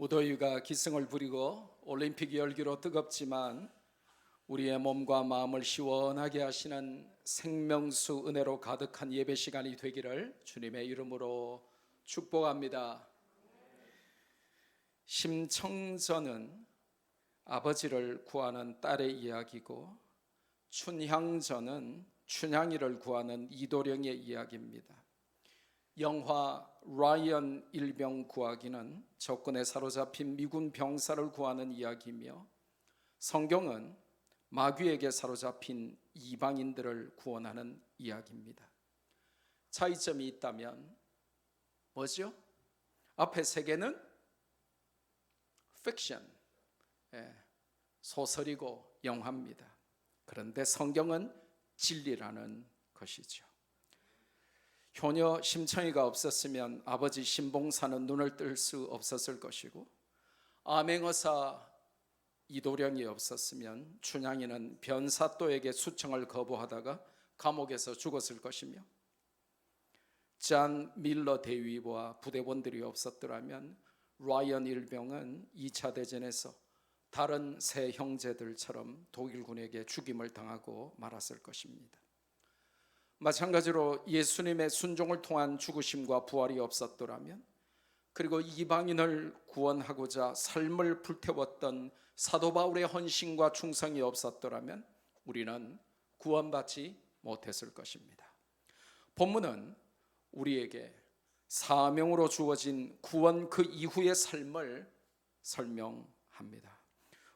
무더위가 기승을 부리고 올림픽 열기로 뜨겁지만 우리의 몸과 마음을 시원하게 하시는 생명수 은혜로 가득한 예배 시간이 되기를 주님의 이름으로 축복합니다. 심청전은 아버지를 구하는 딸의 이야기고, 춘향전은 춘향이를 구하는 이도령의 이야기입니다. 영화 라이언 일병 구하기는 적군에 사로잡힌 미군 병사를 구하는 이야기이며, 성경은 마귀에게 사로잡힌 이방인들을 구원하는 이야기입니다. 차이점이 있다면 뭐죠? 앞에 세 개는 픽션, 소설이고 영화입니다. 그런데 성경은 진리라는 것이죠. 효녀 심청이가 없었으면 아버지 신봉사는 눈을 뜰 수 없었을 것이고, 암행어사 이도령이 없었으면 춘향이는 변사또에게 수청을 거부하다가 감옥에서 죽었을 것이며, 잔 밀러 대위와 부대원들이 없었더라면 라이언 일병은 2차 대전에서 다른 세 형제들처럼 독일군에게 죽임을 당하고 말았을 것입니다. 마찬가지로 예수님의 순종을 통한 죽으심과 부활이 없었더라면, 그리고 이방인을 구원하고자 삶을 불태웠던 사도 바울의 헌신과 충성이 없었더라면 우리는 구원받지 못했을 것입니다. 본문은 우리에게 사명으로 주어진 구원 그 이후의 삶을 설명합니다.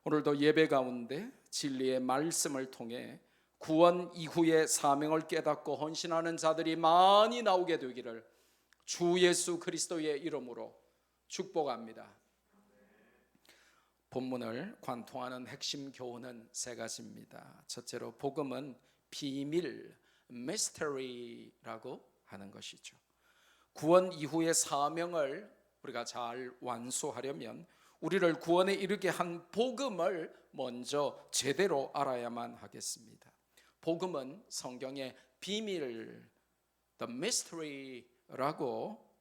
오늘도 예배 가운데 진리의 말씀을 통해 구원 이후의 사명을 깨닫고 헌신하는 자들이 많이 나오게 되기를 주 예수 그리스도의 이름으로 축복합니다. 본문을 관통하는 핵심 교훈은 세 가지입니다. 첫째로 복음은 비밀, 미스터리라고 하는 것이죠. 구원 이후의 사명을 우리가 잘 완수하려면 우리를 구원에 이르게 한 복음을 먼저 제대로 알아야만 하겠습니다. 복음은 성경의 비밀, the mystery라고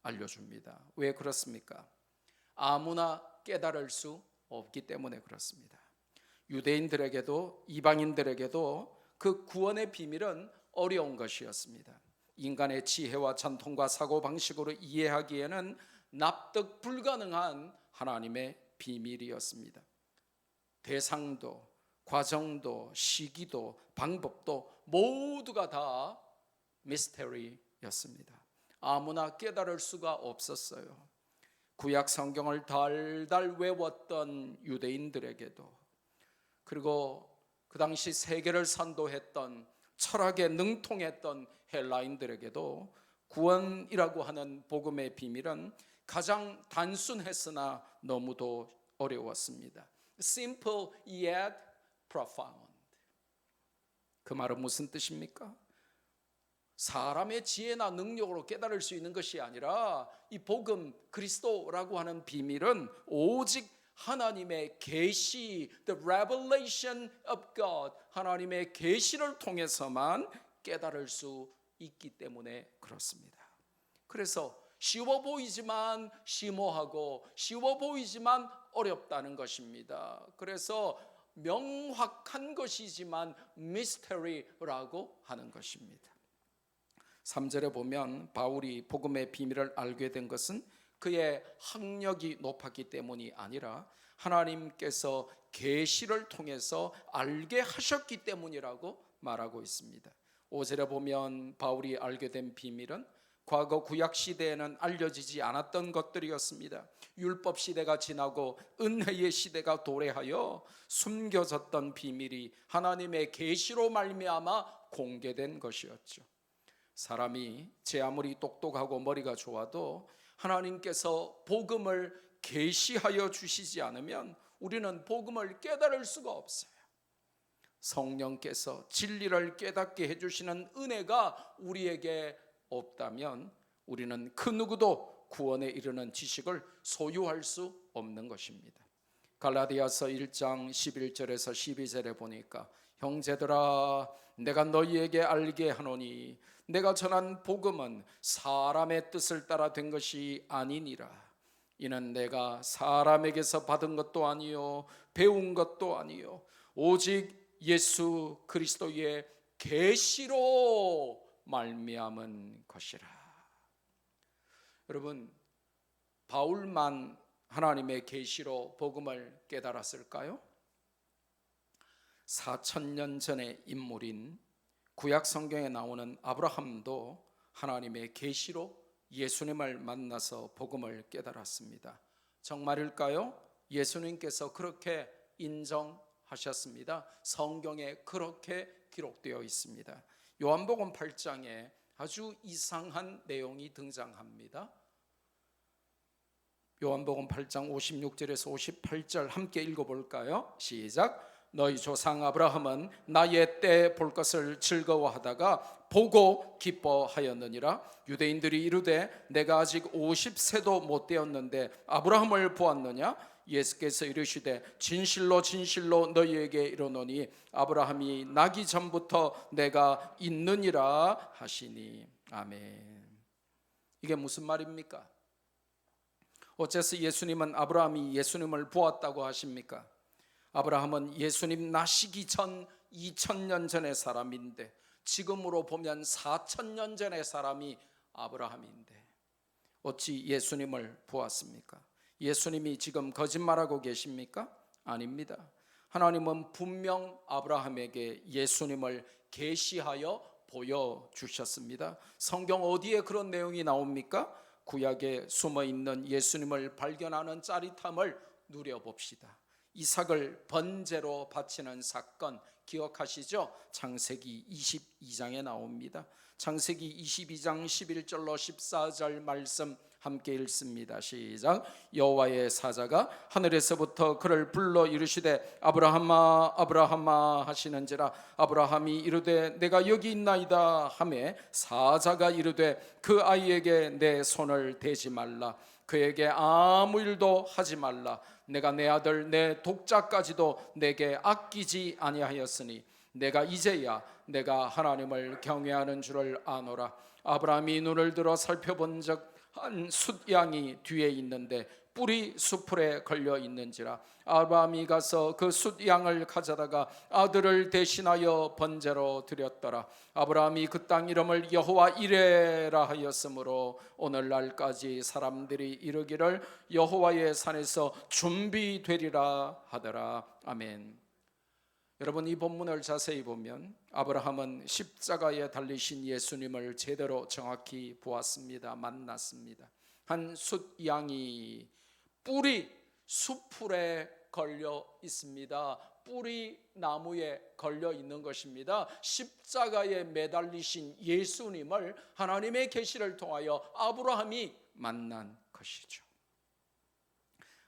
알려줍니다. 왜 그렇습니까? 아무나 깨달을 수 없기 때문에 그렇습니다. 유대인들에게도 이방인들에게도 그 구원의 비밀은 어려운 것이었습니다. 인간의 지혜와 전통과 사고방식으로 이해하기에는 납득 불가능한 하나님의 비밀이었습니다. 대상도, 과정도, 시기도, 방법도 모두가 다 미스터리였습니다. 아무나 깨달을 수가 없었어요. 구약 성경을 달달 외웠던 유대인들에게도, 그리고 그 당시 세계를 선도했던 철학에 능통했던 헬라인들에게도 구원이라고 하는 복음의 비밀은 가장 단순했으나 너무도 어려웠습니다. Simple yet profound. 그 말은 무슨 뜻입니까? 사람의 지혜나 능력으로 깨달을 수 있는 것이 아니라 이 복음 그리스도라고 하는 비밀은 오직 하나님의 계시, the revelation of God, 하나님의 계시를 통해서만 깨달을 수 있기 때문에 그렇습니다. 그래서 쉬워 보이지만 심오하고 쉬워 보이지만 어렵다는 것입니다. 그래서 명확한 것이지만 미스터리라고 하는 것입니다. 3절에 보면 바울이 복음의 비밀을 알게 된 것은 그의 학력이 높았기 때문이 아니라 하나님께서 계시를 통해서 알게 하셨기 때문이라고 말하고 있습니다. 5절에 보면 바울이 알게 된 비밀은 과거 구약 시대에는 알려지지 않았던 것들이었습니다. 율법 시대가 지나고 은혜의 시대가 도래하여 숨겨졌던 비밀이 하나님의 계시로 말미암아 공개된 것이었죠. 사람이 제 아무리 똑똑하고 머리가 좋아도 하나님께서 복음을 계시하여 주시지 않으면 우리는 복음을 깨달을 수가 없어요. 성령께서 진리를 깨닫게 해주시는 은혜가 우리에게 없다면 우리는 그 누구도 구원에 이르는 지식을 소유할 수 없는 것입니다. 갈라디아서 1장 11절에서 12절에 보니까 형제들아 내가 너희에게 알게 하노니 내가 전한 복음은 사람의 뜻을 따라 된 것이 아니니라. 이는 내가 사람에게서 받은 것도 아니요 배운 것도 아니요 오직 예수 그리스도의 계시로 말미암은 것이라. 여러분, 바울만 하나님의 계시로 복음을 깨달았을까요? 4000년 전의 인물인 구약 성경에 나오는 아브라함도 하나님의 계시로 예수님을 만나서 복음을 깨달았습니다. 정말일까요? 예수님께서 그렇게 인정하셨습니다. 성경에 그렇게 기록되어 있습니다. 요한복음 8장에 아주 이상한 내용이 등장합니다. 요한복음 8장 56절에서 58절 함께 읽어볼까요? 시작. 너희 조상 아브라함은 나의 때 볼 것을 즐거워하다가 보고 기뻐하였느니라. 유대인들이 이르되 내가 아직 50세도 못 되었는데 아브라함을 보았느냐? 예수께서 이르시되 진실로 진실로 너희에게 이르노니 아브라함이 나기 전부터 내가 있느니라 하시니. 아멘. 이게 무슨 말입니까? 어째서 예수님은 아브라함이 예수님을 보았다고 하십니까? 아브라함은 예수님 나시기 전 2000년 전의 사람인데 지금으로 보면 4000년 전의 사람이 아브라함인데 어찌 예수님을 보았습니까? 예수님이 지금 거짓말하고 계십니까? 아닙니다. 하나님은 분명 아브라함에게 예수님을 계시하여 보여주셨습니다. 성경 어디에 그런 내용이 나옵니까? 구약에 숨어있는 예수님을 발견하는 짜릿함을 누려봅시다. 이삭을 번제로 바치는 사건 기억하시죠? 창세기 22장에 나옵니다. 창세기 22장 11절로 14절 말씀 함께 읽습니다. 시작. 여호와의 사자가 하늘에서부터 그를 불러 이르시되 아브라함아 아브라함아 하시는지라. 아브라함이 이르되 내가 여기 있나이다 하매 사자가 이르되 그 아이에게 내 손을 대지 말라. 그에게 아무 일도 하지 말라. 내가 내 아들 내 독자까지도 내게 아끼지 아니하였으니 내가 이제야 내가 하나님을 경외하는 줄을 아노라. 아브라함이 눈을 들어 살펴본 적 한 숫양이 뒤에 있는데 뿔이 수풀에 걸려 있는지라. 아브라함이 가서 그 숫양을 가져다가 아들을 대신하여 번제로 드렸더라. 아브라함이 그 땅 이름을 여호와 이레라 하였으므로 오늘날까지 사람들이 이르기를 여호와의 산에서 준비되리라 하더라. 아멘. 여러분, 이 본문을 자세히 보면 아브라함은 십자가에 달리신 예수님을 제대로 정확히 보았습니다. 만났습니다. 한 숫양이 뿔이 수풀에 걸려 있습니다. 뿔이 나무에 걸려 있는 것입니다. 십자가에 매달리신 예수님을 하나님의 계시를 통하여 아브라함이 만난 것이죠.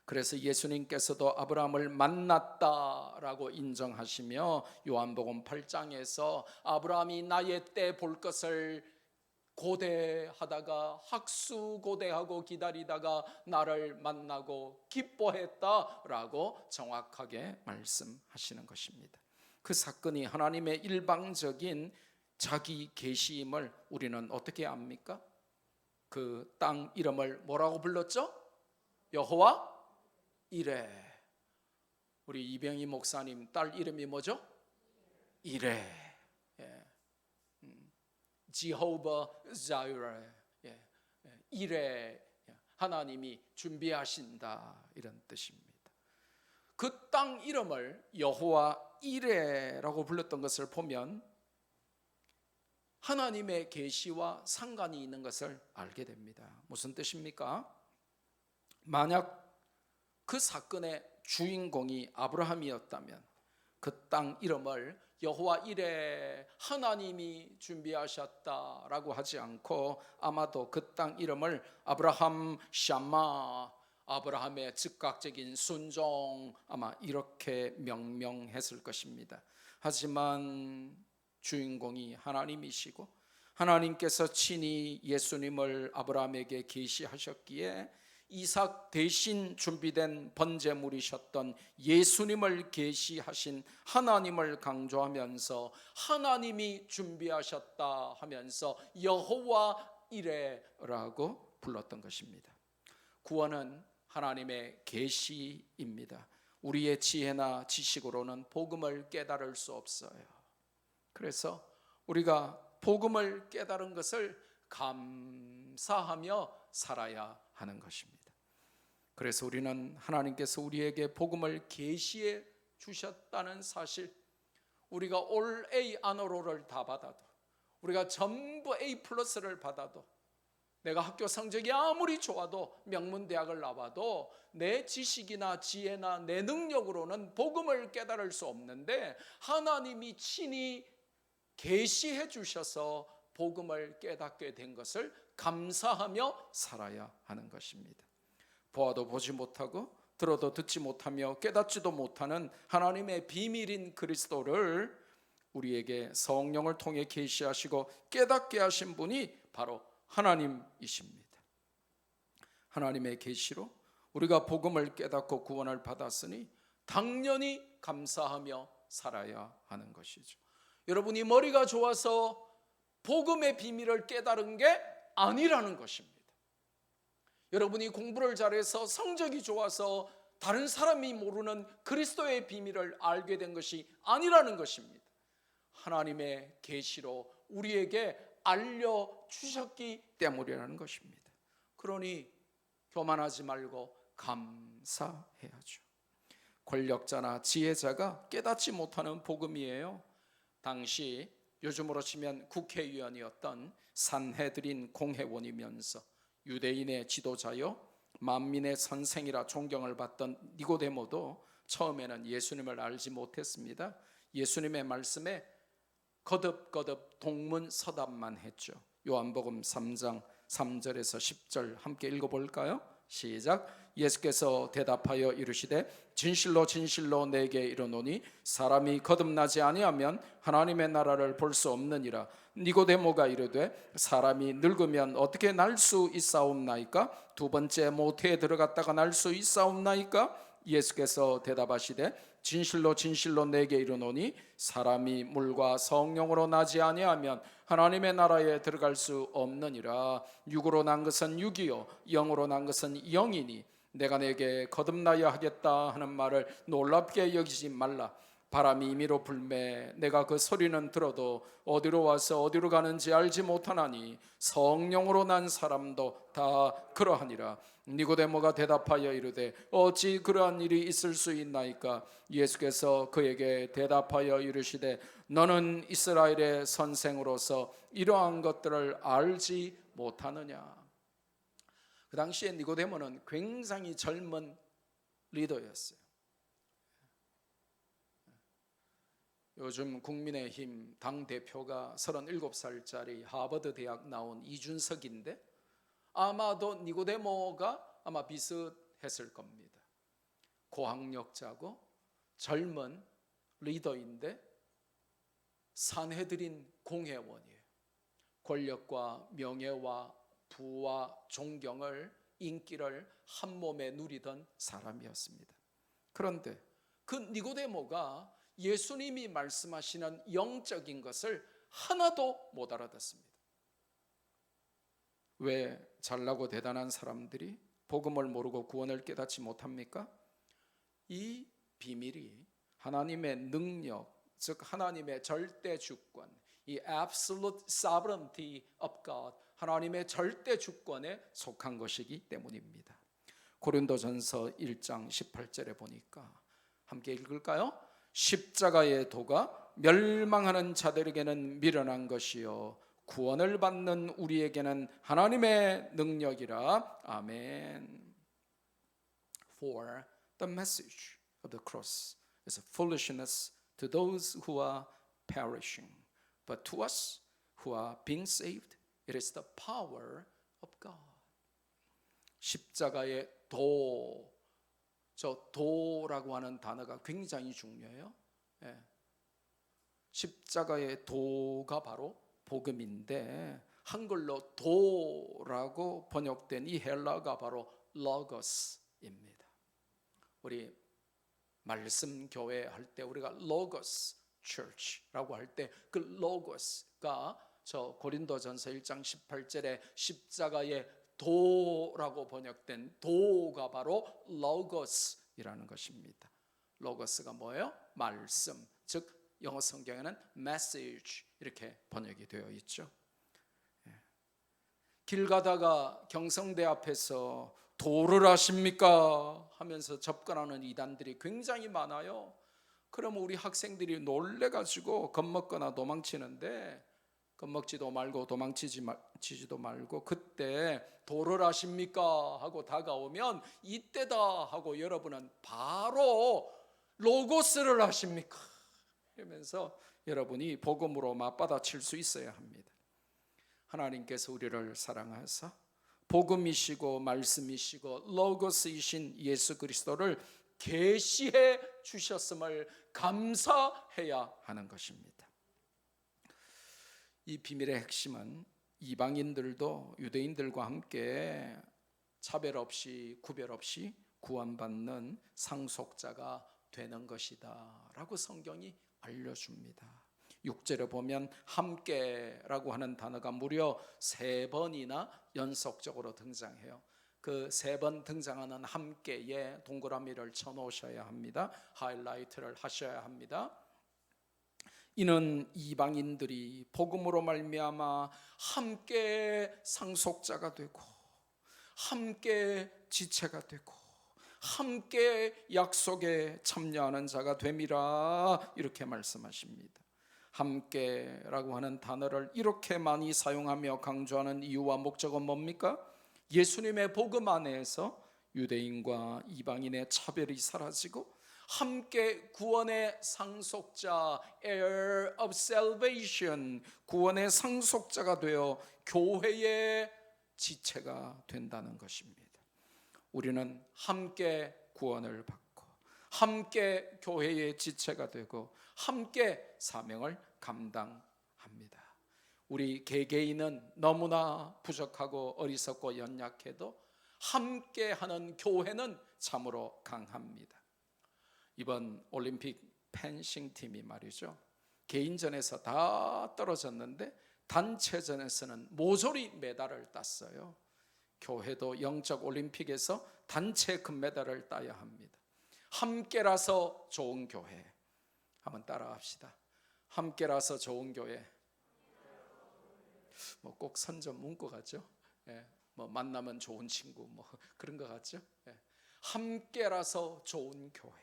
그래서 예수님께서도 아브라함을 만났다라고 인정하시며 요한복음 8장에서 아브라함이 나의 때 볼 것을 고대하다가 학수고대하고 기다리다가 나를 만나고 기뻐했다라고 정확하게 말씀하시는 것입니다. 그 사건이 하나님의 일방적인 자기 계시임을 우리는 어떻게 압니까? 그 땅 이름을 뭐라고 불렀죠? 여호와 이레. 우리 이병희 목사님 딸 이름이 뭐죠? 이레. 예. 지호바 자이레. 예. 이레. 하나님이 준비하신다 이런 뜻입니다. 그 땅 이름을 여호와 이레라고 불렀던 것을 보면 하나님의 계시와 상관이 있는 것을 알게 됩니다. 무슨 뜻입니까? 만약 그 사건의 주인공이 아브라함이었다면 그 땅 이름을 여호와 이레 하나님이 준비하셨다라고 하지 않고 아마도 그 땅 이름을 아브라함 샤마 아브라함의 즉각적인 순종 아마 이렇게 명명했을 것입니다. 하지만 주인공이 하나님이시고 하나님께서 친히 예수님을 아브라함에게 계시하셨기에 이삭 대신 준비된 번제물이셨던 예수님을 계시하신 하나님을 강조하면서 하나님이 준비하셨다 하면서 여호와 이레라고 불렀던 것입니다. 구원은 하나님의 계시입니다. 우리의 지혜나 지식으로는 복음을 깨달을 수 없어요. 그래서 우리가 복음을 깨달은 것을 감사하며 살아야 하는 것입니다. 그래서 우리는 하나님께서 우리에게 복음을 계시해 주셨다는 사실, 우리가 올 A 아너로를 다 받아도, 우리가 전부 A 플러스를 받아도, 내가 학교 성적이 아무리 좋아도, 명문대학을 나와도 내 지식이나 지혜나 내 능력으로는 복음을 깨달을 수 없는데, 하나님이 친히 계시해 주셔서 복음을 깨닫게 된 것을 감사하며 살아야 하는 것입니다. 보아도 보지 못하고 들어도 듣지 못하며 깨닫지도 못하는 하나님의 비밀인 그리스도를 우리에게 성령을 통해 계시하시고 깨닫게 하신 분이 바로 하나님이십니다. 하나님의 계시로 우리가 복음을 깨닫고 구원을 받았으니 당연히 감사하며 살아야 하는 것이죠. 여러분이 머리가 좋아서 복음의 비밀을 깨달은 게 아니라는 것입니다. 여러분이 공부를 잘해서 성적이 좋아서 다른 사람이 모르는 그리스도의 비밀을 알게 된 것이 아니라는 것입니다. 하나님의 계시로 우리에게 알려주셨기 때문이라는 것입니다. 그러니 교만하지 말고 감사해야죠. 권력자나 지혜자가 깨닫지 못하는 복음이에요. 당시 요즘으로 치면 국회의원이었던 산헤드린 공회원이면서 유대인의 지도자요 만민의 선생이라 존경을 받던 니고데모도 처음에는 예수님을 알지 못했습니다. 예수님의 말씀에 거듭거듭 동문서답만 했죠. 요한복음 3장 3절에서 10절 함께 읽어볼까요? 시작. 예수께서 대답하여 이르시되 진실로 진실로 내게 이르노니 사람이 거듭나지 아니하면 하나님의 나라를 볼 수 없느니라. 니고데모가 이르되 사람이 늙으면 어떻게 날 수 있사옵나이까? 두 번째 모태에 들어갔다가 날 수 있사옵나이까? 예수께서 대답하시되 진실로 진실로 내게 이르노니 사람이 물과 성령으로 나지 아니하면 하나님의 나라에 들어갈 수 없느니라. 육으로 난 것은 육이요 영으로 난 것은 영이니 내가 내게 거듭나야 하겠다 하는 말을 놀랍게 여기지 말라. 바람이 임의로 불매 내가 그 소리는 들어도 어디로 와서 어디로 가는지 알지 못하나니 성령으로 난 사람도 다 그러하니라. 니고데모가 대답하여 이르되 어찌 그러한 일이 있을 수 있나이까? 예수께서 그에게 대답하여 이르시되 너는 이스라엘의 선생으로서 이러한 것들을 알지 못하느냐? 그 당시에 니고데모는 굉장히 젊은 리더였어요. 요즘 국민의힘 당대표가 37살짜리 하버드 대학 나온 이준석인데 아마도 니고데모가 아마 비슷했을 겁니다. 고학력자고 젊은 리더인데 산헤드린 공회원이에요. 권력과 명예와 부와 존경을 인기를 한 몸에 누리던 사람이었습니다. 그런데 그 니고데모가 예수님이 말씀하시는 영적인 것을 하나도 못 알아듣습니다. 왜 잘나고 대단한 사람들이 복음을 모르고 구원을 깨닫지 못합니까? 이 비밀이 하나님의 능력, 즉 하나님의 절대 주권, 이 absolute sovereignty of God, 하나님의 절대 주권에 속한 것이기 때문입니다. 고린도전서 1장 18절에 보니까 함께 읽을까요? 십자가의 도가 멸망하는 자들에게는 미련한 것이요 구원을 받는 우리에게는 하나님의 능력이라. 아멘. For the message of the cross is foolishness to those who are perishing, but to us who are being saved, it is the power of God. 십자가의 도, 저 도라고 하는 단어가 굉장히 중요해요. 십자가의 도가 바로 복음인데 한글로 도라고 번역된 이 헬라가 바로 로고스입니다. 우리 말씀 교회 할 때 우리가 로고스 church라고 할 때 그 로고스가 저 고린도전서 1장 18절에 십자가의 도라고 번역된 도가 바로 로고스이라는 것입니다. 로고스가 뭐예요? 말씀, 즉 영어 성경에는 message 이렇게 번역이 되어 있죠. 길 가다가 경성대 앞에서 도를 아십니까? 하면서 접근하는 이단들이 굉장히 많아요. 그러면 우리 학생들이 놀래가지고 겁먹거나 도망치는데, 겁먹지도 말고 도망치지도 말고 그때 도를 아십니까? 하고 다가오면 이때다 하고 여러분은 바로 로고스를 아십니까? 이러면서 여러분이 복음으로 맞받아칠 수 있어야 합니다. 하나님께서 우리를 사랑하사 복음이시고 말씀이시고 로고스이신 예수 그리스도를 계시해 주셨음을 감사해야 하는 것입니다. 이 비밀의 핵심은 이방인들도 유대인들과 함께 차별 없이 구별 없이 구원받는 상속자가 되는 것이다 라고 성경이 알려줍니다. 6절에 보면 함께라고 하는 단어가 무려 3번이나 연속적으로 등장해요. 그 3번 등장하는 함께에 동그라미를 쳐놓으셔야 합니다. 하이라이트를 하셔야 합니다. 이는 이방인들이 복음으로 말미암아 함께 상속자가 되고 함께 지체가 되고 함께 약속에 참여하는 자가 됨이라 이렇게 말씀하십니다. 함께라고 하는 단어를 이렇게 많이 사용하며 강조하는 이유와 목적은 뭡니까? 예수님의 복음 안에서 유대인과 이방인의 차별이 사라지고 함께 구원의 상속자, heir of salvation, 구원의 상속자가 되어 교회의 지체가 된다는 것입니다. 우리는 함께 구원을 받고 함께 교회의 지체가 되고 함께 사명을 감당합니다. 우리 개개인은 너무나 부족하고 어리석고 연약해도 함께하는 교회는 참으로 강합니다. 이번 올림픽 펜싱 팀이 말이죠, 개인전에서 다 떨어졌는데 단체전에서는 모조리 메달을 땄어요. 교회도 영적 올림픽에서 단체 금메달을 따야 합니다. 함께라서 좋은 교회, 한번 따라합시다. 함께라서 좋은 교회. 뭐 꼭 선전 문구 같죠? 예, 뭐 만나면 좋은 친구 뭐 그런 거 같죠? 예. 함께라서 좋은 교회.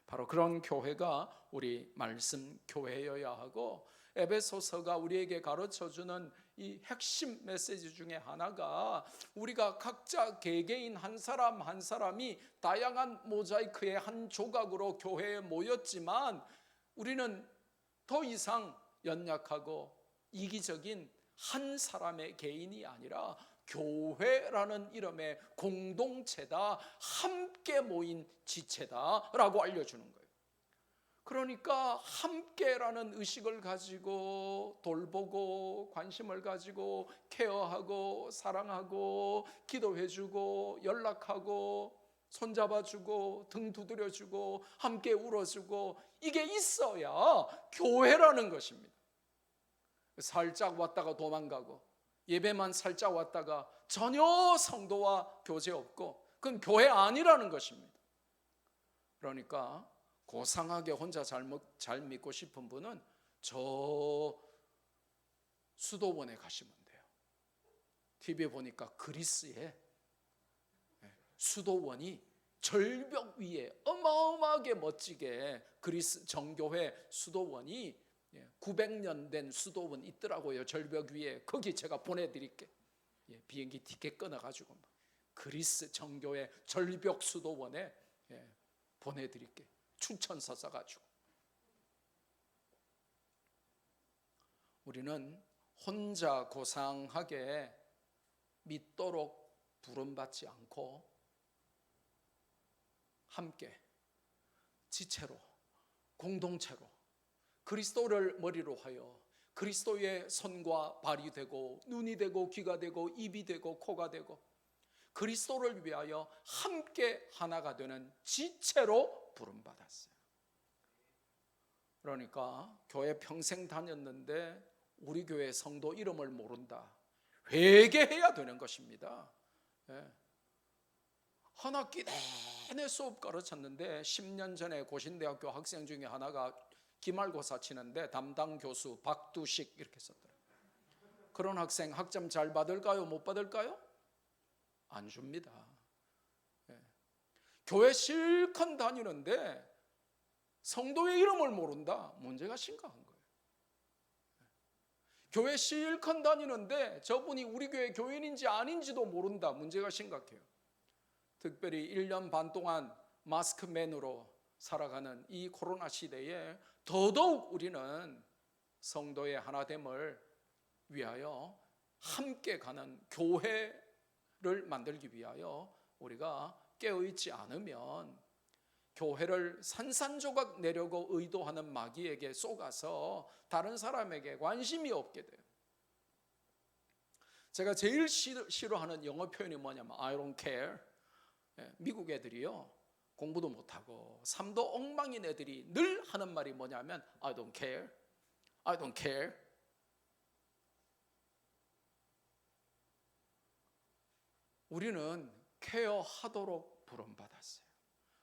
바로 그런 교회가 우리 말씀 교회여야 하고, 에베소서가 우리에게 가르쳐주는 이 핵심 메시지 중에 하나가 우리가 각자 개개인 한 사람 한 사람이 다양한 모자이크의 한 조각으로 교회에 모였지만 우리는 더 이상 연약하고 이기적인 한 사람의 개인이 아니라 교회라는 이름의 공동체다, 함께 모인 지체다라고 알려주는 거예요. 그러니까 함께라는 의식을 가지고 돌보고 관심을 가지고 케어하고 사랑하고 기도해주고 연락하고 손잡아주고 등 두드려주고 함께 울어주고, 이게 있어야 교회라는 것입니다. 살짝 왔다가 도망가고 예배만 살짝 왔다가 전혀 성도와 교제 없고 그건 교회 아니라는 것입니다. 그러니까 고상하게 혼자 잘 믿고 싶은 분은 저 수도원에 가시면 돼요. TV에 보니까 그리스의 수도원이 절벽 위에 어마어마하게 멋지게, 그리스 정교회 수도원이 900년 된 수도원 있더라고요. 절벽 위에. 거기 제가 보내드릴게. 비행기 티켓 끊어가지고 그리스 정교회 절벽 수도원에 보내드릴게. 추천서 써가지고. 우리는 혼자 고상하게 믿도록 부름받지 않고 함께 지체로 공동체로 그리스도를 머리로 하여 그리스도의 손과 발이 되고 눈이 되고 귀가 되고 입이 되고 코가 되고 그리스도를 위하여 함께 하나가 되는 지체로 부름받았어요. 그러니까 교회 평생 다녔는데 우리 교회 성도 이름을 모른다, 회개해야 되는 것입니다. 한 학기 내내 수업 가르쳤는데 10년 전에 고신대학교 학생 중에 하나가 기말고사 치는데 담당 교수 박두식 이렇게 썼더라고요. 그런 학생 학점 잘 받을까요? 못 받을까요? 안 줍니다. 교회 실컷 다니는데 성도의 이름을 모른다. 문제가 심각한 거예요. 교회 실컷 다니는데 저분이 우리 교회 교인인지 아닌지도 모른다. 문제가 심각해요. 특별히 1년 반 동안 마스크맨으로 살아가는 이 코로나 시대에 더더욱 우리는 성도의 하나됨을 위하여 함께 가는 교회를 만들기 위하여 우리가 깨어있지 않으면 교회를 산산조각 내려고 의도하는 마귀에게 속아서 다른 사람에게 관심이 없게 돼요. 제가 제일 싫어하는 영어 표현이 뭐냐면 I don't care. 미국 애들이요, 공부도 못하고 삶도 엉망인 애들이 늘 하는 말이 뭐냐면 I don't care, I don't care. 우리는 케어하도록 부름받았어요.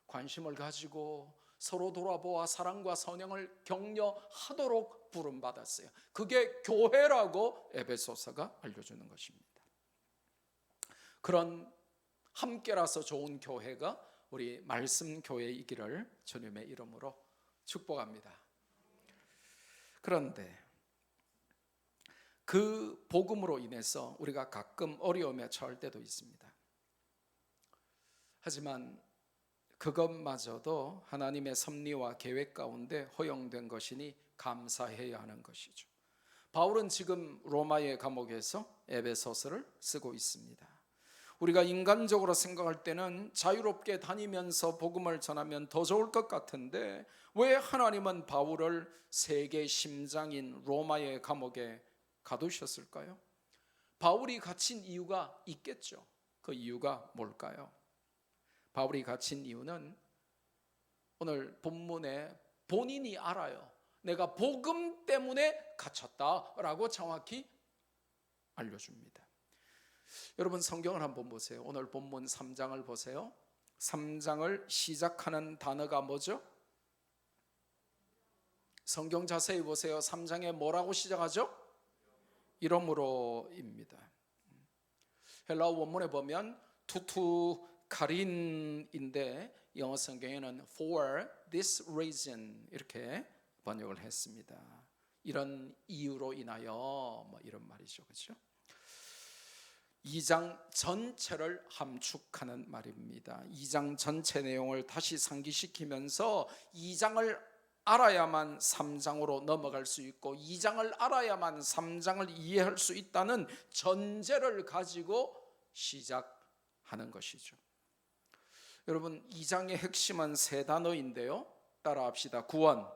관심을 가지고 서로 돌아보아 사랑과 선행을 격려하도록 부름받았어요. 그게 교회라고 에베소서가 알려주는 것입니다. 그런 함께라서 좋은 교회가 우리 말씀 교회이기를 주님의 이름으로 축복합니다. 그런데 그 복음으로 인해서 우리가 가끔 어려움에 처할 때도 있습니다. 하지만 그것마저도 하나님의 섭리와 계획 가운데 허용된 것이니 감사해야 하는 것이죠. 바울은 지금 로마의 감옥에서 에베소서를 쓰고 있습니다. 우리가 인간적으로 생각할 때는 자유롭게 다니면서 복음을 전하면 더 좋을 것 같은데 왜 하나님은 바울을 세계 심장인 로마의 감옥에 가두셨을까요? 바울이 갇힌 이유가 있겠죠. 그 이유가 뭘까요? 바울이 갇힌 이유는 오늘 본문에 본인이 알아요. 내가 복음 때문에 갇혔다라고 정확히 알려줍니다. 여러분 성경을 한번 보세요. 오늘 본문 3장을 보세요. 3장을 시작하는 단어가 뭐죠? 성경 자세히 보세요. 3장에 뭐라고 시작하죠? 이러므로입니다. 헬라어 원문에 보면 투투 카린인데 영어 성경에는 for this reason 이렇게 번역을 했습니다. 이런 이유로 인하여 뭐 이런 말이죠. 그렇죠? 2장 전체를 함축하는 말입니다. 2장 전체 내용을 다시 상기시키면서 2장을 알아야만 3장으로 넘어갈 수 있고 2장을 알아야만 3장을 이해할 수 있다는 전제를 가지고 시작하는 것이죠. 여러분 2장의 핵심은 세 단어인데요. 따라합시다. 구원,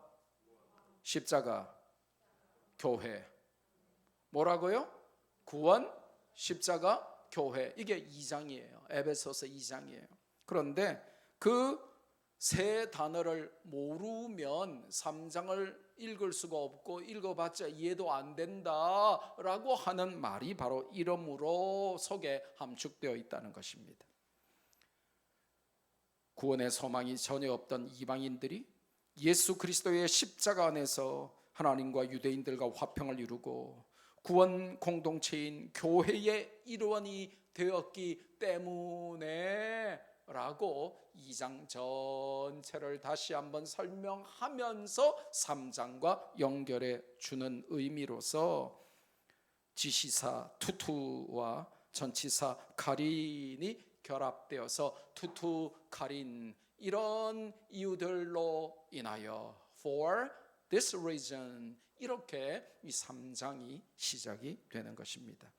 십자가, 교회. 뭐라고요? 구원, 십자가, 교회. 이게 2장이에요. 에베소서 2장이에요. 그런데 그 세 단어를 모르면 3장을 읽을 수가 없고 읽어봤자 이해도 안 된다라고 하는 말이 바로 이러므로 속에 함축되어 있다는 것입니다. 구원의 소망이 전혀 없던 이방인들이 예수 그리스도의 십자가 안에서 하나님과 유대인들과 화평을 이루고 구원 공동체인 교회의 일원이 되었기 때문에 라고 2장 전체를 다시 한번 설명하면서 3장과 연결해 주는 의미로서 지시사 투투와 전치사 카린이 결합되어서 투투 카린 이런 이유들로 인하여 for this reason 이렇게 이 3장이 시작이 되는 것입니다.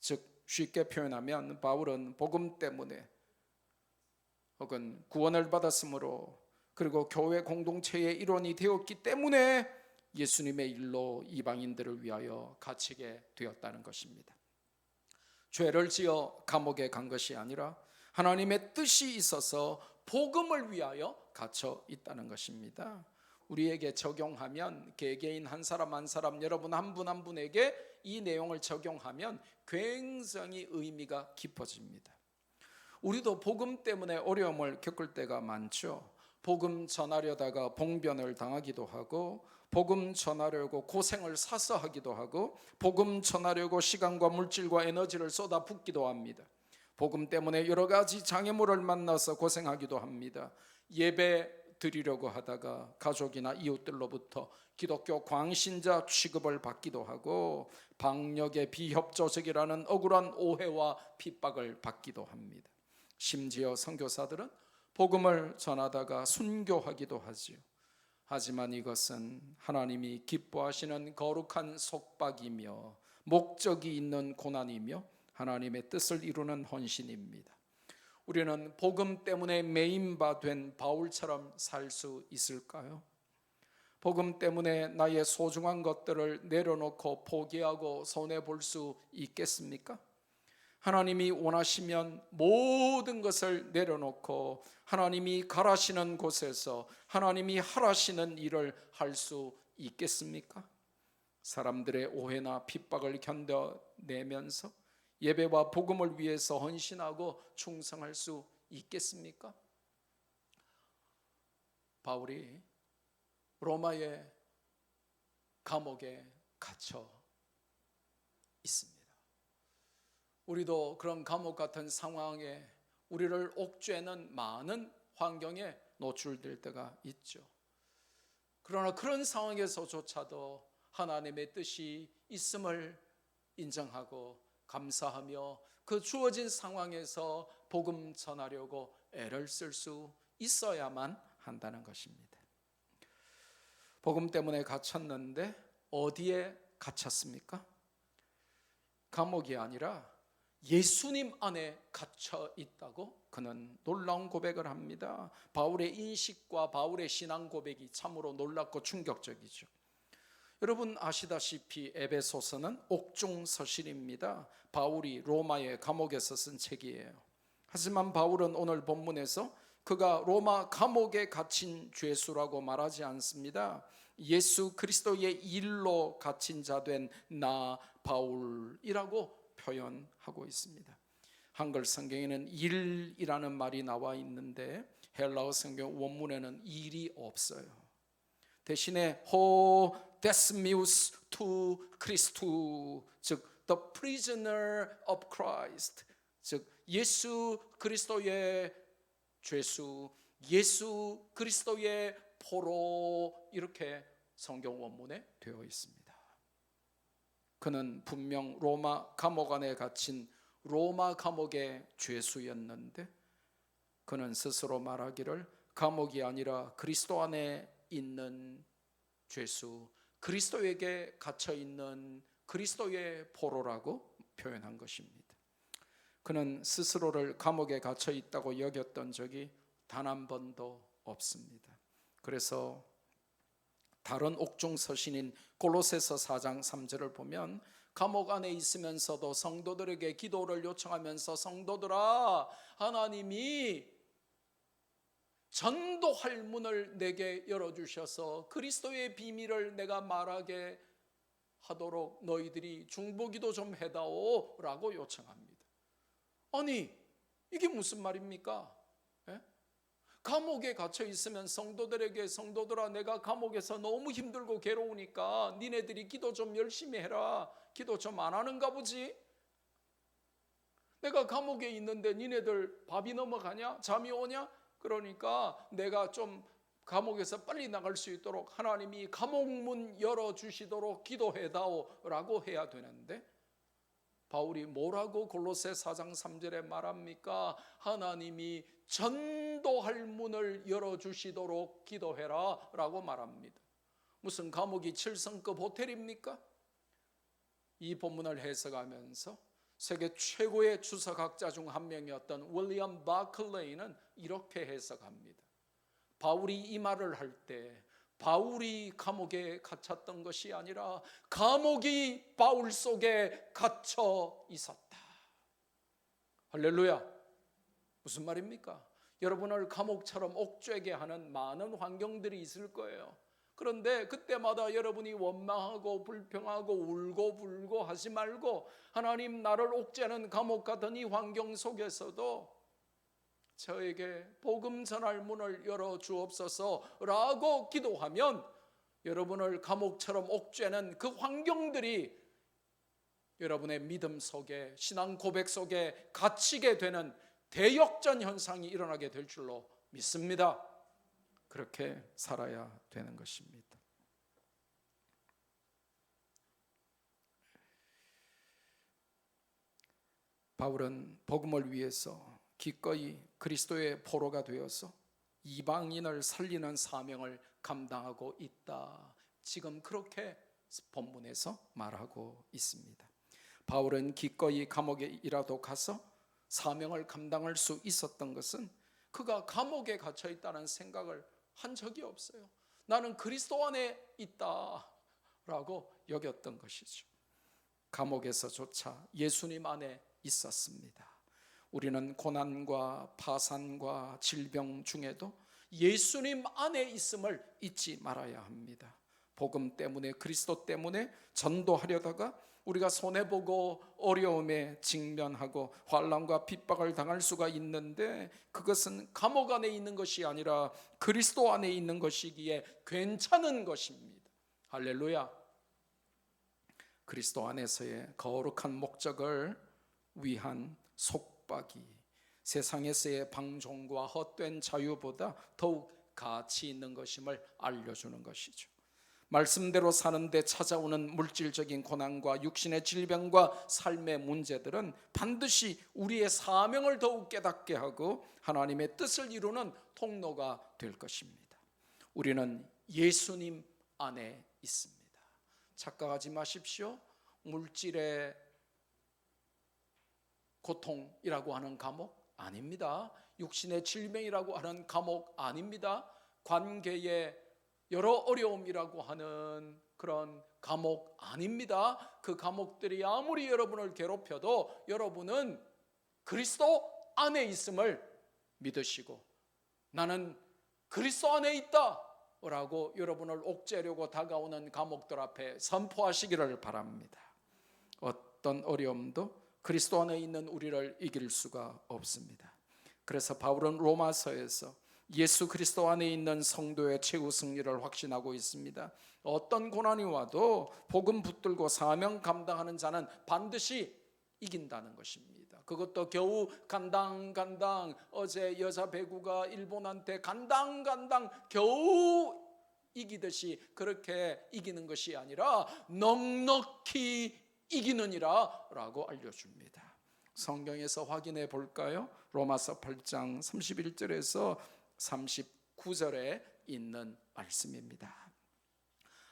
즉 쉽게 표현하면 바울은 복음 때문에 혹은 구원을 받았으므로 그리고 교회 공동체의 일원이 되었기 때문에 예수님의 일로 이방인들을 위하여 갇히게 되었다는 것입니다. 죄를 지어 감옥에 간 것이 아니라 하나님의 뜻이 있어서 복음을 위하여 갇혀 있다는 것입니다. 우리에게 적용하면 개개인 한 사람 한 사람 여러분 한 분 한 분에게 이 내용을 적용하면 굉장히 의미가 깊어집니다. 우리도 복음 때문에 어려움을 겪을 때가 많죠. 복음 전하려다가 봉변을 당하기도 하고, 복음 전하려고 고생을 사서 하기도 하고, 복음 전하려고 시간과 물질과 에너지를 쏟아붓기도 합니다. 복음 때문에 여러 가지 장애물을 만나서 고생하기도 합니다. 예배 드리려고 하다가 가족이나 이웃들로부터 기독교 광신자 취급을 받기도 하고, 방역의 비협조적이라는 억울한 오해와 핍박을 받기도 합니다. 심지어 선교사들은 복음을 전하다가 순교하기도 하지요. 하지만 이것은 하나님이 기뻐하시는 거룩한 속박이며 목적이 있는 고난이며 하나님의 뜻을 이루는 헌신입니다. 우리는 복음 때문에 매임바 된 바울처럼 살 수 있을까요? 복음 때문에 나의 소중한 것들을 내려놓고 포기하고 손해볼 수 있겠습니까? 하나님이 원하시면 모든 것을 내려놓고 하나님이 가라시는 곳에서 하나님이 하라시는 일을 할 수 있겠습니까? 사람들의 오해나 핍박을 견뎌내면서 예배와 복음을 위해서 헌신하고 충성할 수 있겠습니까? 바울이 로마의 감옥에 갇혀 있습니다. 우리도 그런 감옥 같은 상황에 우리를 옥죄는 많은 환경에 노출될 때가 있죠. 그러나 그런 상황에서조차도 하나님의 뜻이 있음을 인정하고 감사하며 그 주어진 상황에서 복음 전하려고 애를 쓸 수 있어야만 한다는 것입니다. 복음 때문에 갇혔는데 어디에 갇혔습니까? 감옥이 아니라 예수님 안에 갇혀 있다고 그는 놀라운 고백을 합니다. 바울의 인식과 바울의 신앙 고백이 참으로 놀랍고 충격적이죠. 여러분 아시다시피 에베소서는 옥중 서신입니다. 바울이 로마의 감옥에서 쓴 책이에요. 하지만 바울은 오늘 본문에서 그가 로마 감옥에 갇힌 죄수라고 말하지 않습니다. 예수 그리스도의 일로 갇힌 자 된 나 바울이라고 표현하고 있습니다. 한글 성경에는 일이라는 말이 나와 있는데 헬라어 성경 원문에는 일이 없어요. 대신에 호 데스미우스 투 크리스투, 즉 the prisoner of Christ, 즉 예수 그리스도의 죄수, 예수 그리스도의 포로, 이렇게 성경 원문에 되어 있습니다. 그는 분명 로마 감옥 안에 갇힌 로마 감옥의 죄수였는데 그는 스스로 말하기를 감옥이 아니라 그리스도 안에 있는 죄수, 그리스도에게 갇혀 있는 그리스도의 포로라고 표현한 것입니다. 그는 스스로를 감옥에 갇혀 있다고 여겼던 적이 단 한 번도 없습니다. 그래서 다른 옥중 서신인 골로새서 4장 3절을 보면 감옥 안에 있으면서도 성도들에게 기도를 요청하면서 성도들아, 하나님이 전도할 문을 내게 열어주셔서 그리스도의 비밀을 내가 말하게 하도록 너희들이 중보기도 좀 해다오 라고 요청합니다. 아니 이게 무슨 말입니까? 감옥에 갇혀 있으면 성도들에게 성도들아 내가 감옥에서 너무 힘들고 괴로우니까 니네들이 기도 좀 열심히 해라, 기도 좀 안 하는가 보지? 내가 감옥에 있는데 니네들 밥이 넘어가냐? 잠이 오냐? 그러니까 내가 좀 감옥에서 빨리 나갈 수 있도록 하나님이 감옥문 열어주시도록 기도해다오 라고 해야 되는데 바울이 뭐라고 골로새 4장 3절에 말합니까? 하나님이 전도할 문을 열어주시도록 기도해라 라고 말합니다. 무슨 감옥이 7성급 호텔입니까? 이 본문을 해석하면서 세계 최고의 주석학자 중 한 명이었던 윌리엄 바클레이는 이렇게 해석합니다. 바울이 이 말을 할 때 바울이 감옥에 갇혔던 것이 아니라 감옥이 바울 속에 갇혀 있었다. 할렐루야. 무슨 말입니까? 여러분을 감옥처럼 옥죄게 하는 많은 환경들이 있을 거예요. 그런데 그때마다 여러분이 원망하고 불평하고 울고 불고 하지 말고 하나님 나를 옥죄는 감옥 같은 이 환경 속에서도 저에게 복음 전할 문을 열어 주옵소서라고 기도하면 여러분을 감옥처럼 옥죄는 그 환경들이 여러분의 믿음 속에, 신앙 고백 속에 갇히게 되는 대역전 현상이 일어나게 될 줄로 믿습니다. 그렇게 살아야 되는 것입니다. 바울은 복음을 위해서 기꺼이 그리스도의 포로가 되어서 이방인을 살리는 사명을 감당하고 있다. 지금 그렇게 본문에서 말하고 있습니다. 바울은 기꺼이 감옥에이라도 가서 사명을 감당할 수 있었던 것은 그가 감옥에 갇혀 있다는 생각을 한 적이 없어요. 나는 그리스도 안에 있다라고 여겼던 것이죠. 감옥에서조차 예수님 안에 있었습니다. 우리는 고난과 파산과 질병 중에도 예수님 안에 있음을 잊지 말아야 합니다. 복음 때문에, 그리스도 때문에 전도하려다가 우리가 손해보고 어려움에 직면하고 환난과 핍박을 당할 수가 있는데, 그것은 감옥 안에 있는 것이 아니라 그리스도 안에 있는 것이기에 괜찮은 것입니다. 할렐루야. 그리스도 안에서의 거룩한 목적을 위한 속박이 세상에서의 방종과 헛된 자유보다 더욱 가치 있는 것임을 알려주는 것이죠. 말씀대로 사는데 찾아오는 물질적인 고난과 육신의 질병과 삶의 문제들은 반드시 우리의 사명을 더욱 깨닫게 하고 하나님의 뜻을 이루는 통로가 될 것입니다. 우리는 예수님 안에 있습니다. 착각하지 마십시오. 물질의 고통이라고 하는 감옥 아닙니다. 육신의 질병이라고 하는 감옥 아닙니다. 관계의 여러 어려움이라고 하는 그런 감옥 아닙니다. 그 감옥들이 아무리 여러분을 괴롭혀도 여러분은 그리스도 안에 있음을 믿으시고, 나는 그리스도 안에 있다 라고 여러분을 옥죄려고 다가오는 감옥들 앞에 선포하시기를 바랍니다. 어떤 어려움도 그리스도 안에 있는 우리를 이길 수가 없습니다. 그래서 바울은 로마서에서 예수 그리스도 안에 있는 성도의 최후 승리를 확신하고 있습니다. 어떤 고난이 와도 복음 붙들고 사명 감당하는 자는 반드시 이긴다는 것입니다. 그것도 겨우 간당 어제 여자 배구가 일본한테 간당 겨우 이기듯이 그렇게 이기는 것이 아니라 넉넉히 이기느니라 라고 알려줍니다. 성경에서 확인해 볼까요? 로마서 8장 31절에서 39절에 있는 말씀입니다.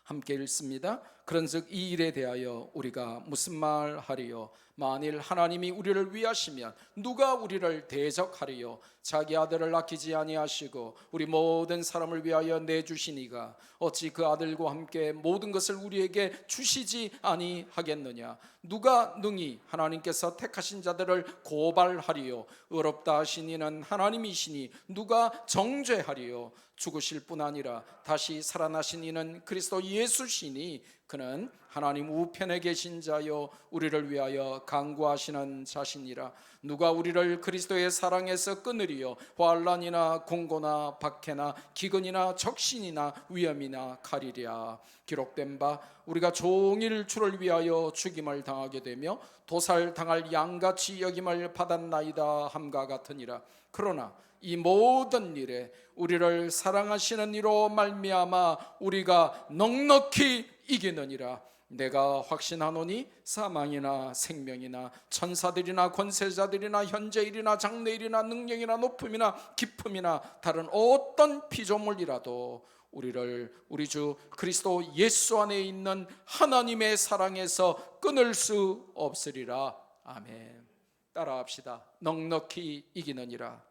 함께 읽습니다. 그런즉 이 일에 대하여 우리가 무슨 말 하리요? 만일 하나님이 우리를 위하시면 누가 우리를 대적하리요? 자기 아들을 아끼지 아니하시고 우리 모든 사람을 위하여 내주시니가 어찌 그 아들과 함께 모든 것을 우리에게 주시지 아니하겠느냐? 누가 능히 하나님께서 택하신 자들을 고발하리요? 의롭다 하신 이는 하나님이시니 누가 정죄하리요? 죽으실 뿐 아니라 다시 살아나신 이는 그리스도 예수시니 그는 하나님 우편에 계신 자요 우리를 위하여 간구하시는 자시니라. 누가 우리를 그리스도의 사랑에서 끊으리요? 환난이나 공고나 박해나 기근이나 적신이나 위험이나 칼이랴. 기록된 바 우리가 종일 주를 위하여 죽임을 당하게 되며 도살당할 양같이 여김을 받았나이다 함과 같으니라. 그러나 이 모든 일에 우리를 사랑하시는 이로 말미암아 우리가 넉넉히 이기느니라. 내가 확신하노니 사망이나 생명이나 천사들이나 권세자들이나 현재일이나 장래일이나 능력이나 높음이나 깊음이나 다른 어떤 피조물이라도 우리를 우리 주 그리스도 예수 안에 있는 하나님의 사랑에서 끊을 수 없으리라. 아멘. 따라합시다. 넉넉히 이기느니라.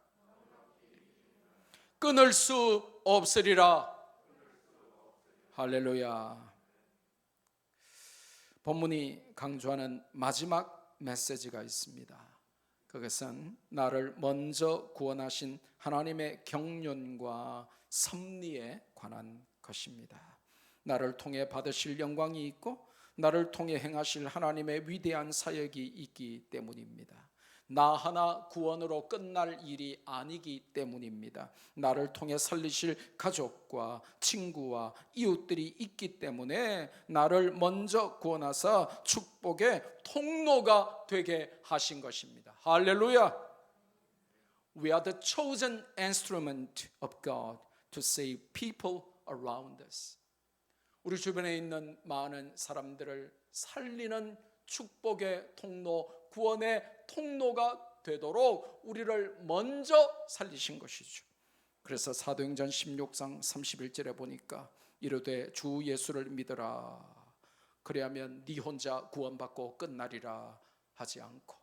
끊을 수 없으리라. 할렐루야. 본문이 강조하는 마지막 메시지가 있습니다. 그것은 나를 먼저 구원하신 하나님의 경륜과 섭리에 관한 것입니다. 나를 통해 받으실 영광이 있고 나를 통해 행하실 하나님의 위대한 사역이 있기 때문입니다. 나 하나 구원으로 끝날 일이 아니기 때문입니다. 나를 통해 살리실 가족과 친구와 이웃들이 있기 때문에 나를 먼저 구원하사 축복의 통로가 되게 하신 것입니다. 할렐루야. We are the chosen instrument of God to save people around us. 우리 주변에 있는 많은 사람들을 살리는 축복의 통로, 구원의 통로가 되도록 우리를 먼저 살리신 것이죠. 그래서 사도행전 16장 31절에 보니까 이르되 주 예수를 믿으라 그리하면 네 혼자 구원받고 끝나리라 하지 않고,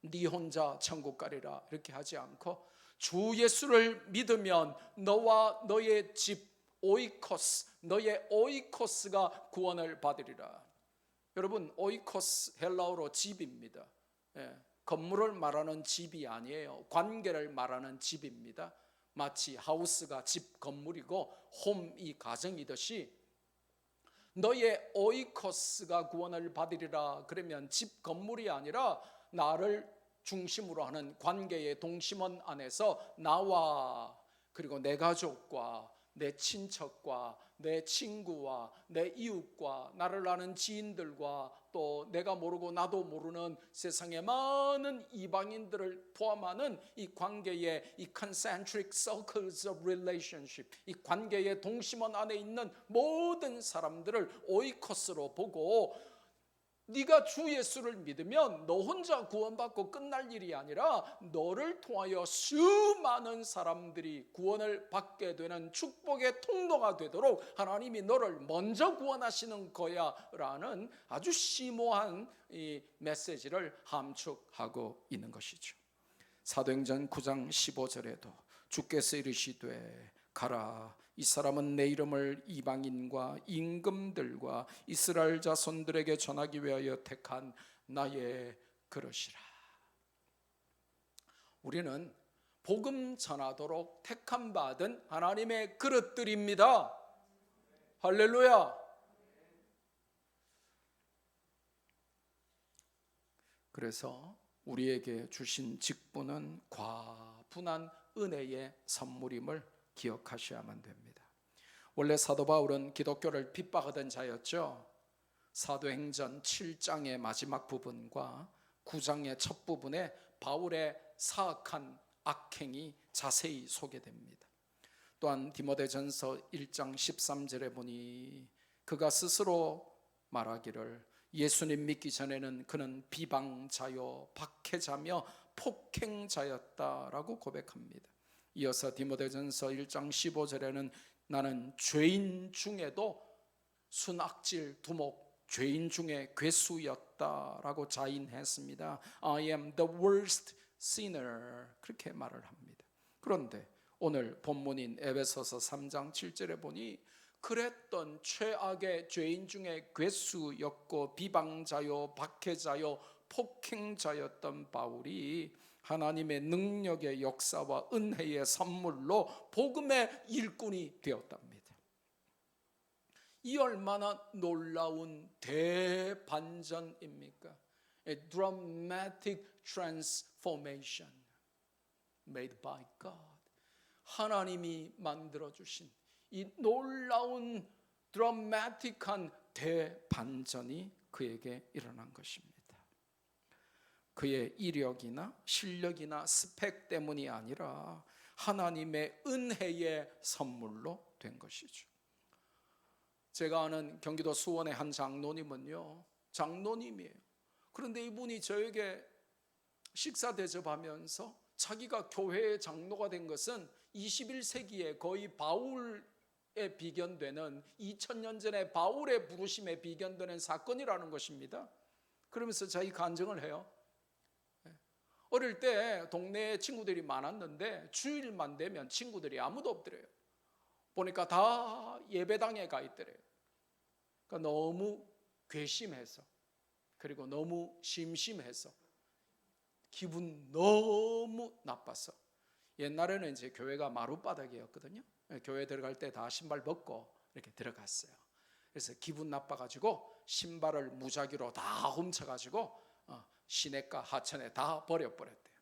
네 혼자 천국 가리라 이렇게 하지 않고, 주 예수를 믿으면 너와 너의 집 오이코스, 너의 오이코스가 구원을 받으리라. 여러분, 오이코스 헬라어로 집입니다. 건물을 말하는 집이 아니에요. 관계를 말하는 집입니다. 마치 하우스가 집 건물이고 홈이 가정이듯이 너의 오이코스가 구원을 받으리라. 그러면 집 건물이 아니라 나를 중심으로 하는 관계의 동심원 안에서 나와 그리고 내 가족과 내 친척과 내 친구와 내 이웃과 나를 아는 지인들과 또 내가 모르고 나도 모르는 세상의 많은 이방인들을 포함하는 이 관계의 이 concentric circles of relationship, 이 관계의 동심원 안에 있는 모든 사람들을 오이코스로 보고, 네가 주 예수를 믿으면 너 혼자 구원받고 끝날 일이 아니라 너를 통하여 수많은 사람들이 구원을 받게 되는 축복의 통로가 되도록 하나님이 너를 먼저 구원하시는 거야 라는 아주 심오한 이 메시지를 함축하고 있는 것이죠. 사도행전 9장 15절에도 주께서 이르시되 가라, 이 사람은 내 이름을 이방인과 임금들과 이스라엘 자손들에게 전하기 위하여 택한 나의 그릇이라. 우리는 복음 전하도록 택함 받은 하나님의 그릇들입니다. 할렐루야. 그래서 우리에게 주신 직분은 과분한 은혜의 선물임을 기억하셔야만 됩니다. 원래 사도 바울은 기독교를 핍박하던 자였죠. 사도행전 7장의 마지막 부분과 9장의 첫 부분에 바울의 사악한 악행이 자세히 소개됩니다. 또한 디모데전서 1장 13절에 보니 그가 스스로 말하기를 예수님 믿기 전에는 그는 비방자요 박해자며 폭행자였다라고 고백합니다. 이어서 디모데전서 1장 15절에는 나는 죄인 중에도 순악질 두목, 죄인 중에 괴수였다라고 자인했습니다. I am the worst sinner, 그렇게 말을 합니다. 그런데 오늘 본문인 에베소서 3장 7절에 보니 그랬던 최악의 죄인 중에 괴수였고 비방자요 박해자요 폭행자였던 바울이 하나님의 능력의 역사와 은혜의 선물로 복음의 일꾼이 되었답니다. 이 얼마나 놀라운 대반전입니까? A dramatic transformation made by God. 하나님이 만들어주신 이 놀라운 드라마틱한 대반전이 그에게 일어난 것입니다. 그의 이력이나 실력이나 스펙 때문이 아니라 하나님의 은혜의 선물로 된 것이죠. 제가 아는 경기도 수원의 한 장로님은요, 장로님이에요. 그런데 이분이 저에게 식사 대접하면서 자기가 교회의 장로가 된 것은 21세기에 거의 바울의 비견되는 2000년 전에 바울의 부르심에 비견되는 사건이라는 것입니다. 그러면서 자기 간증을 해요. 어릴 때 동네에 친구들이 많았는데 주일만 되면 친구들이 아무도 없더래요. 보니까 다 예배당에 가 있더래요. 그러니까 너무 괘씸해서, 그리고 너무 심심해서, 기분 너무 나빠서, 옛날에는 이제 교회가 마룻바닥이었거든요. 교회 들어갈 때 다 신발 벗고 이렇게 들어갔어요. 그래서 기분 나빠가지고 신발을 무작위로 다 훔쳐가지고 시내가 하천에 다 버려버렸대요.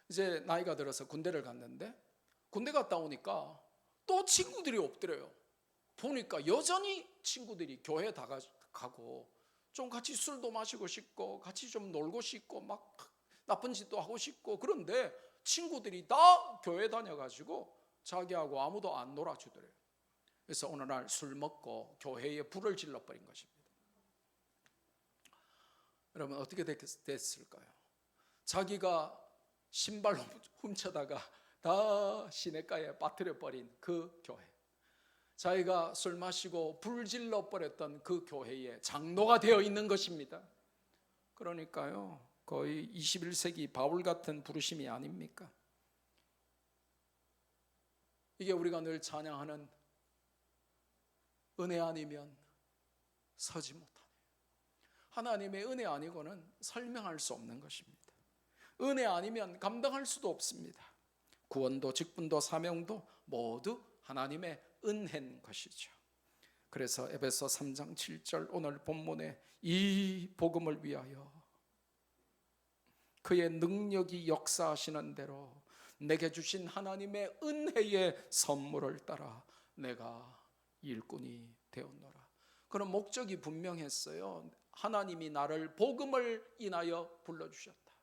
이제 나이가 들어서 군대를 갔는데 군대 갔다 오니까 또 친구들이 없더래요. 보니까 여전히 친구들이 교회 다 가고 좀 같이 술도 마시고 싶고 같이 좀 놀고 싶고 막 나쁜 짓도 하고 싶고, 그런데 친구들이 다 교회 다녀가지고 자기하고 아무도 안 놀아주더래요. 그래서 어느 날 술 먹고 교회에 불을 질러버린 것입니다. 여러분 어떻게 됐을까요? 자기가 신발 훔쳐다가 다 시내가에 빠뜨려버린 그 교회, 자기가 술 마시고 불 질러버렸던 그 교회에 장로가 되어 있는 것입니다. 그러니까요, 거의 21세기 바울 같은 부르심이 아닙니까? 이게 우리가 늘 찬양하는 은혜 아니면 서지 못하네. 하나님의 은혜 아니고는 설명할 수 없는 것입니다. 은혜 아니면 감당할 수도 없습니다. 구원도 직분도 사명도 모두 하나님의 은혜인 것이죠. 그래서 에베소 3장 7절 오늘 본문에 이 복음을 위하여 그의 능력이 역사하시는 대로 내게 주신 하나님의 은혜의 선물을 따라 내가 일꾼이 되었노라. 그런 목적이 분명했어요. 하나님이 나를 복음을 인하여 불러주셨다.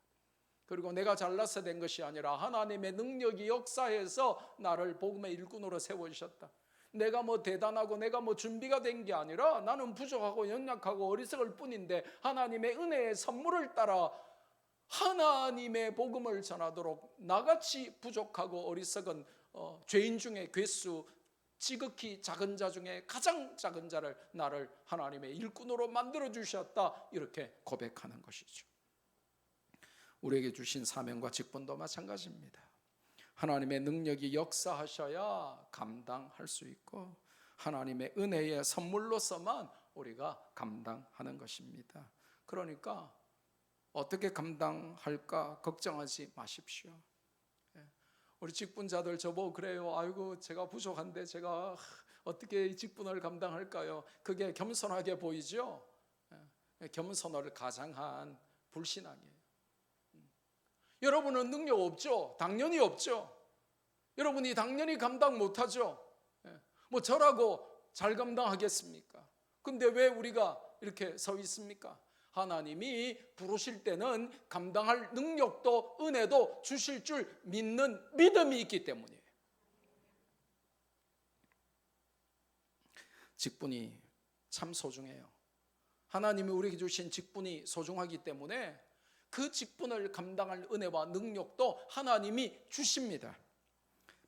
그리고 내가 잘나서 된 것이 아니라 하나님의 능력이 역사해서 나를 복음의 일꾼으로 세워주셨다. 내가 뭐 대단하고 내가 뭐 준비가 된 게 아니라 나는 부족하고 연약하고 어리석을 뿐인데 하나님의 은혜의 선물을 따라 하나님의 복음을 전하도록 나같이 부족하고 어리석은 죄인 중에 괴수, 지극히 작은 자 중에 가장 작은 자를 나를 하나님의 일꾼으로 만들어 주셨다, 이렇게 고백하는 것이죠. 우리에게 주신 사명과 직분도 마찬가지입니다. 하나님의 능력이 역사하셔야 감당할 수 있고 하나님의 은혜의 선물로서만 우리가 감당하는 것입니다. 그러니까 어떻게 감당할까 걱정하지 마십시오. 우리 직분자들 저보고 그래요. 아이고 제가 부족한데 제가 어떻게 이 직분을 감당할까요? 그게 겸손하게 보이죠? 겸손을 가장한 불신앙이에요. 여러분은 능력 없죠? 당연히 없죠. 여러분이 당연히 감당 못하죠. 뭐 저라고 잘 감당하겠습니까? 근데 왜 우리가 이렇게 서 있습니까? 하나님이 부르실 때는 감당할 능력도 은혜도 주실 줄 믿는 믿음이 있기 때문이에요. 직분이 참 소중해요. 하나님이 우리에게 주신 직분이 소중하기 때문에 그 직분을 감당할 은혜와 능력도 하나님이 주십니다.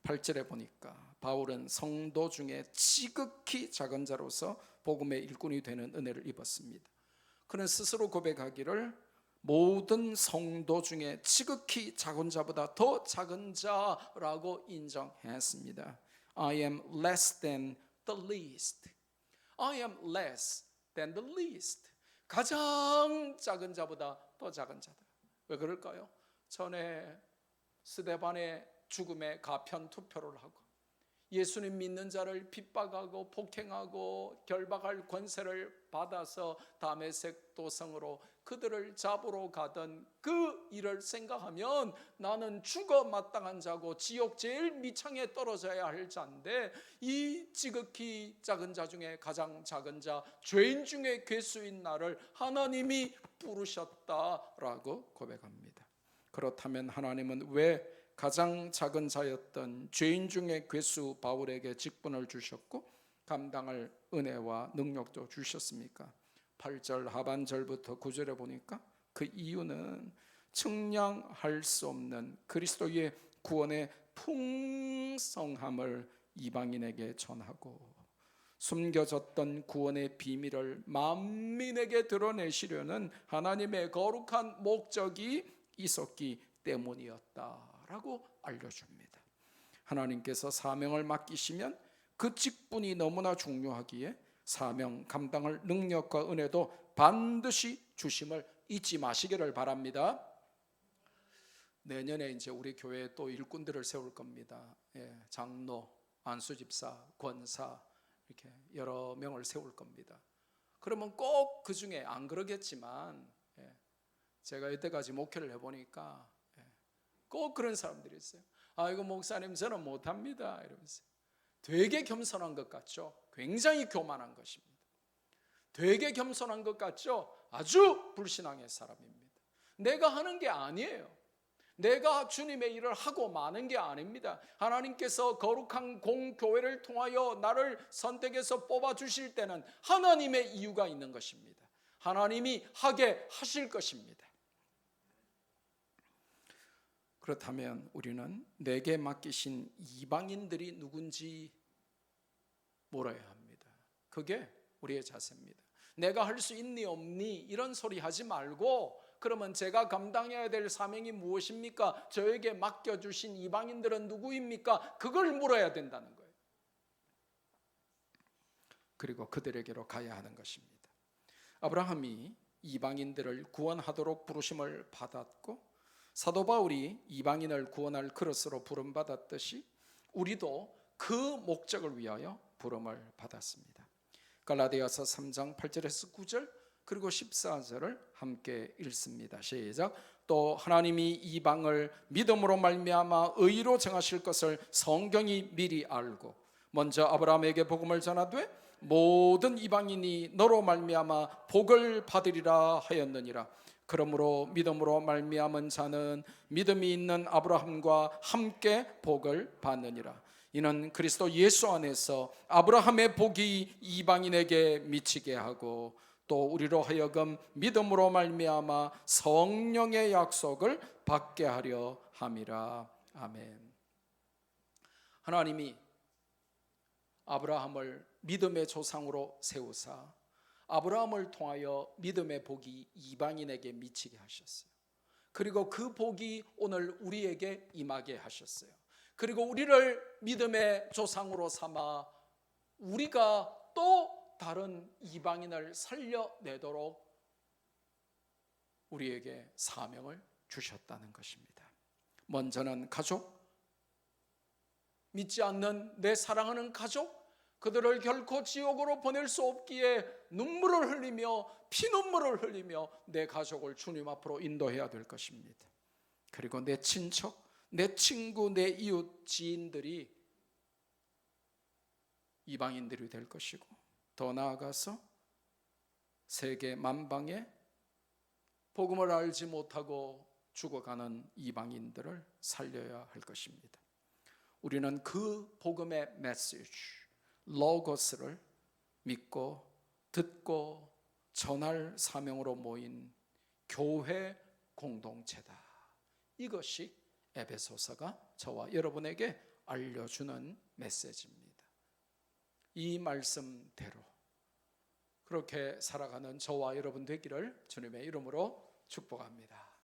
8절에 보니까 바울은 성도 중에 지극히 작은 자로서 복음의 일꾼이 되는 은혜를 입었습니다. 그는 스스로 고백하기를 모든 성도 중에 지극히 작은 자보다 더 작은 자라고 인정했습니다. I am less than the least. I am less than the least. 가장 작은 자보다 더 작은 자다. 왜 그럴까요? 전에 스데반의 죽음에 가편 투표를 하고 예수님 믿는 자를 핍박하고 폭행하고 결박할 권세를 받아서 다메섹 도성으로 그들을 잡으러 가던 그 일을 생각하면 나는 죽어 마땅한 자고 지옥 제일 밑창에 떨어져야 할 자인데 이 지극히 작은 자 중에 가장 작은 자, 죄인 중에 괴수인 나를 하나님이 부르셨다라고 고백합니다. 그렇다면 하나님은 왜 가장 작은 자였던 죄인 중에 괴수 바울에게 직분을 주셨고 감당할 은혜와 능력도 주셨습니까? 8절 하반절부터 9절에 보니까 그 이유는 측량할 수 없는 그리스도의 구원의 풍성함을 이방인에게 전하고 숨겨졌던 구원의 비밀을 만민에게 드러내시려는 하나님의 거룩한 목적이 있었기 때문이었다라고 알려줍니다. 하나님께서 사명을 맡기시면 그 직분이 너무나 중요하기에 사명 감당할 능력과 은혜도 반드시 주심을 잊지 마시기를 바랍니다. 내년에 이제 우리 교회에 또 일꾼들을 세울 겁니다. 장로, 안수집사, 권사 이렇게 여러 명을 세울 겁니다. 그러면 꼭 그 중에 안 그러겠지만 제가 이때까지 목회를 해보니까 꼭 그런 사람들이 있어요. 이거 목사님 저는 못합니다 이러면서 되게 겸손한 것 같죠? 굉장히 교만한 것입니다. 되게 겸손한 것 같죠? 아주 불신앙의 사람입니다. 내가 하는 게 아니에요. 내가 주님의 일을 하고 마는 게 아닙니다. 하나님께서 거룩한 공교회를 통하여 나를 선택해서 뽑아주실 때는 하나님의 이유가 있는 것입니다. 하나님이 하게 하실 것입니다. 그렇다면 우리는 내게 맡기신 이방인들이 누군지 몰아야 합니다. 그게 우리의 자세입니다. 내가 할 수 있니 없니 이런 소리 하지 말고, 그러면 제가 감당해야 될 사명이 무엇입니까? 저에게 맡겨주신 이방인들은 누구입니까? 그걸 물어야 된다는 거예요. 그리고 그들에게로 가야 하는 것입니다. 아브라함이 이방인들을 구원하도록 부르심을 받았고, 사도 바울이 이방인을 구원할 그릇으로 부름받았듯이 우리도 그 목적을 위하여 부름을 받았습니다. 갈라디아서 3장 8절에서 9절 그리고 14절을 함께 읽습니다. 시작. 또 하나님이 이방을 믿음으로 말미암아 의로 정하실 것을 성경이 미리 알고 먼저 아브라함에게 복음을 전하되 모든 이방인이 너로 말미암아 복을 받으리라 하였느니라. 그러므로 믿음으로 말미암은 자는 믿음이 있는 아브라함과 함께 복을 받느니라. 이는 그리스도 예수 안에서 아브라함의 복이 이방인에게 미치게 하고 또 우리로 하여금 믿음으로 말미암아 성령의 약속을 받게 하려 함이라. 아멘. 하나님이 아브라함을 믿음의 조상으로 세우사 아브라함을 통하여 믿음의 복이 이방인에게 미치게 하셨어요. 그리고 그 복이 오늘 우리에게 임하게 하셨어요. 그리고 우리를 믿음의 조상으로 삼아 우리가 또 다른 이방인을 살려내도록 우리에게 사명을 주셨다는 것입니다. 먼저는 가족, 믿지 않는 내 사랑하는 가족, 그들을 결코 지옥으로 보낼 수 없기에 눈물을 흘리며 피눈물을 흘리며 내 가족을 주님 앞으로 인도해야 될 것입니다. 그리고 내 친척, 내 친구, 내 이웃, 지인들이 이방인들이 될 것이고 더 나아가서 세계 만방에 복음을 알지 못하고 죽어가는 이방인들을 살려야 할 것입니다. 우리는 그 복음의 메시지, 로고스를 믿고 듣고 전할 사명으로 모인 교회 공동체다. 이것이 에베소서가 저와 여러분에게 알려주는 메시지입니다. 이 말씀대로 그렇게 살아가는 저와 여러분 되기를 주님의 이름으로 축복합니다.